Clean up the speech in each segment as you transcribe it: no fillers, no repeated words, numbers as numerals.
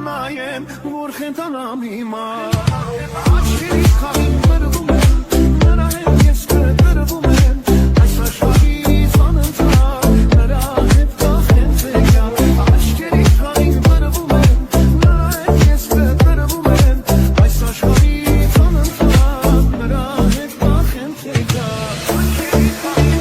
նայեմ, որ խենթանամ հիմա Աչքերի խաղին բրվում եմ, նրա հետ ես կտրվում եմ Այս աշխարհից անընդհատ, նրա հետ կախեն տեկյալ Աչքերի խաղին բրվում եմ, նրա հետ ես կտրվում եմ Այս աշխարհից անընդհատ, նրա հետ կախեն տեկյալ Աչքերի խաղին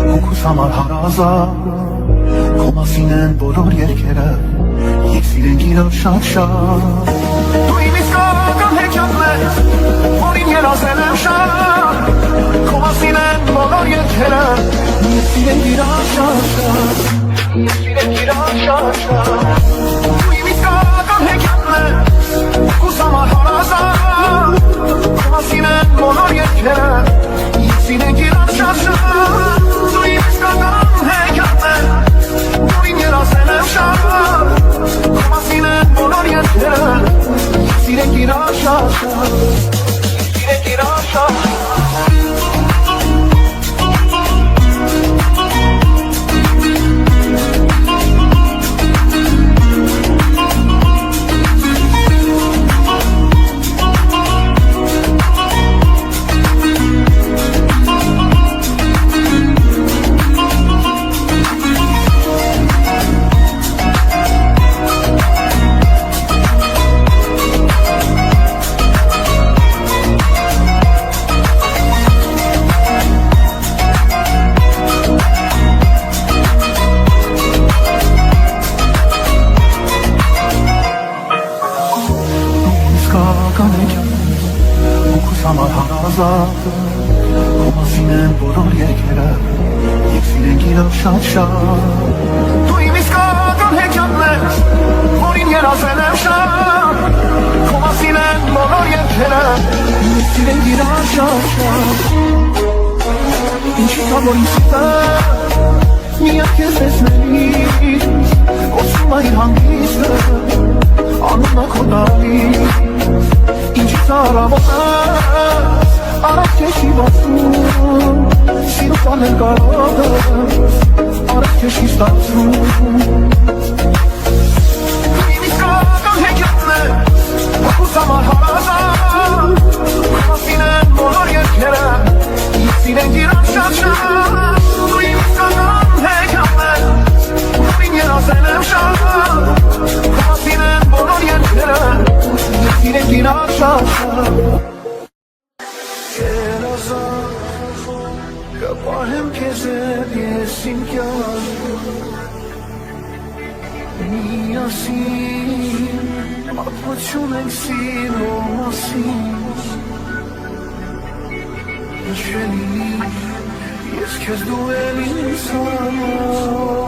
Հոգուս համար հարազատ Քո մասին են բոլոր երգերը Եկ սիրենք իրար շատ-շատ Դու իմ իսկական հեքիաթն ես Որին երազել եմ շատ Քո մասին են բոլոր երգերը Եկ սիրենք իրար շատ-շատ Եկ սիրենք իրար շատ-շատ Դու իմ իսկական հեքիաթն ես Հոգուս համար հարազատ Քո մասին են բոլոր երգերը Եկ սիրենք իրար շատ-շատ Դու իմ իսկական հեքիաթն ես Որին երազել եմ շատ Քո մասին են բոլոր երգերը Եկ սիրենք իրար շատ-շատ Եկ սիրենք իրար շատ-շատ հեքիաթներ Հոգուս համար հարազատ Քո մասին են բոլոր երկերը Եկ սիրենք իրար շատ Դու իմ իսկական հեքիաթներ Որին երազել եմ շատ Քո մասին են բոլոր երկերը Եկ սիրենք իրար շատ Ինչի կա որ իմ սիտը Միակ ես տեսնելիս Ոսում այր հանգիստը Անունը քո տալիս Ինչի ծարավոտս Արաք քեշի բացում Սիրու պանել կարոտս Արաք քեշի ստացում Իմ իսկական հեքիաթներ Հոգուս համար հարազատ Քո մասին են բոլոր երկերը Եկ սիրենք իրար շատ Դու իմ իսկական հեքիաթներ Որին երազել եմ շատ Քո մասին են բոլոր երկերը Եկ սիրենք իրար շատ Կապահեմ քեզ հետ ես իմ կյանքում Միասին պատմություն ենք սիրո մասին Ինչվելի ես քեզ դու էլ ինձ համար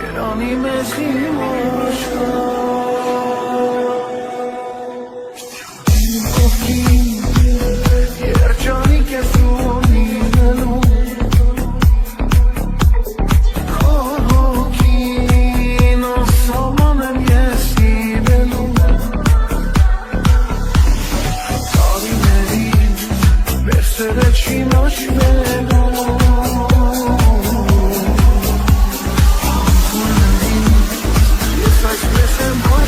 Երանի մեզ իմ աշխարհ Yes, I express and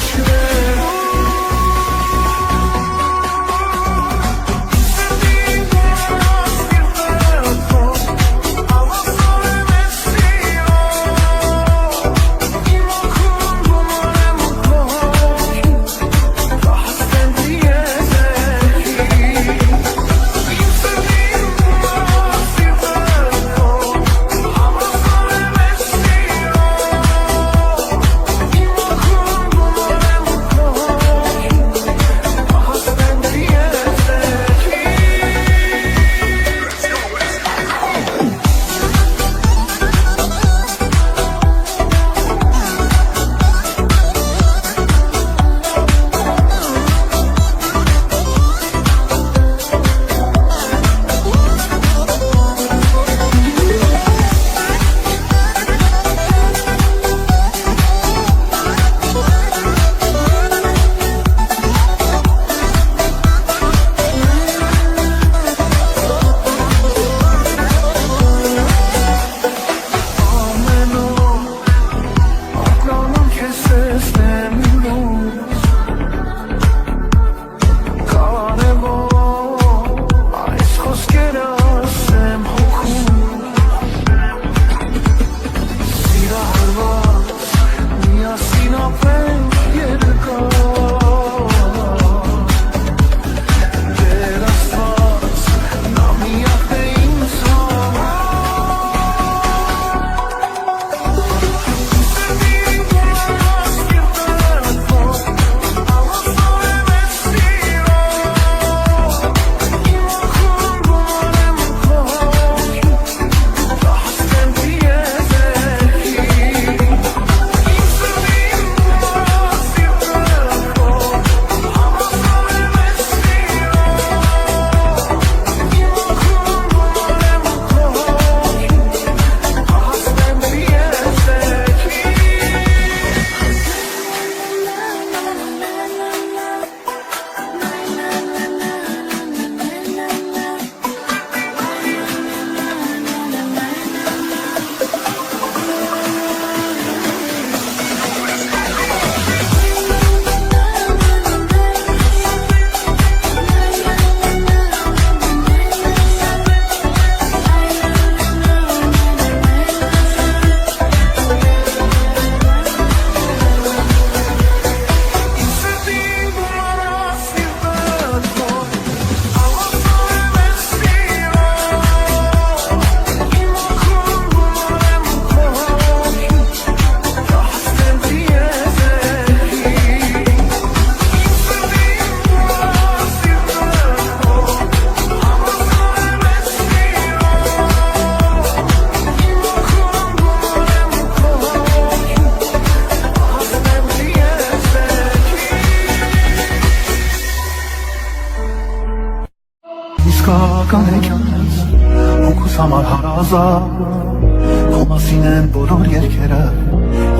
հարազատ Քո մասին են բոլոր երկերը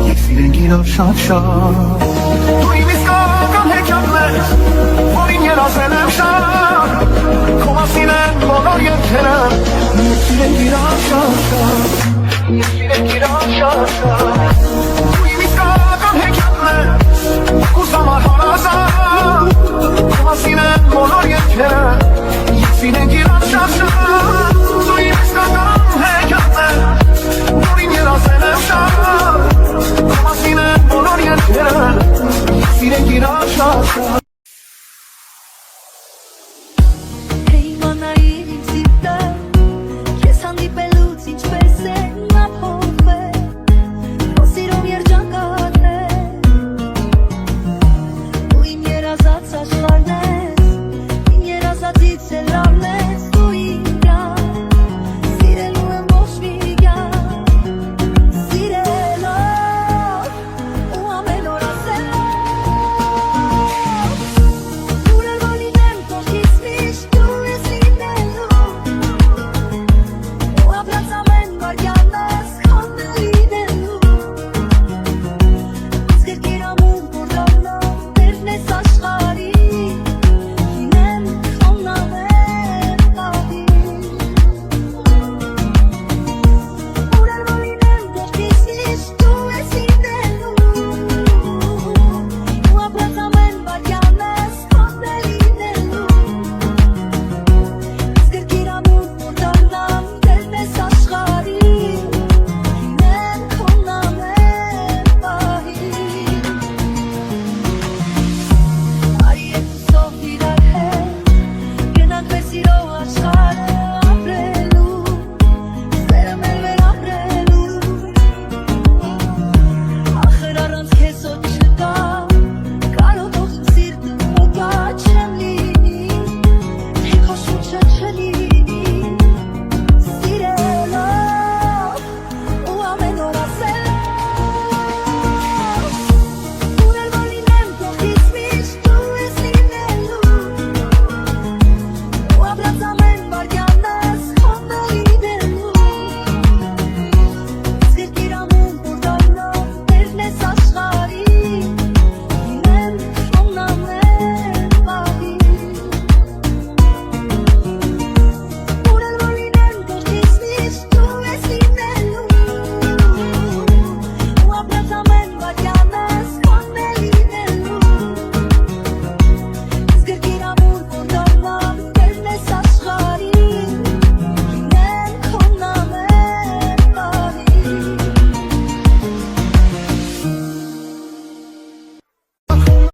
Եկ սիրենք իրար շատ Դու իմ իսկական հեքիաթն ես Որին երազել եմ շատ Քո մասին են բոլոր երկերը Եկ սիրենք իրար շատ Եկ սիրենք իրար շատ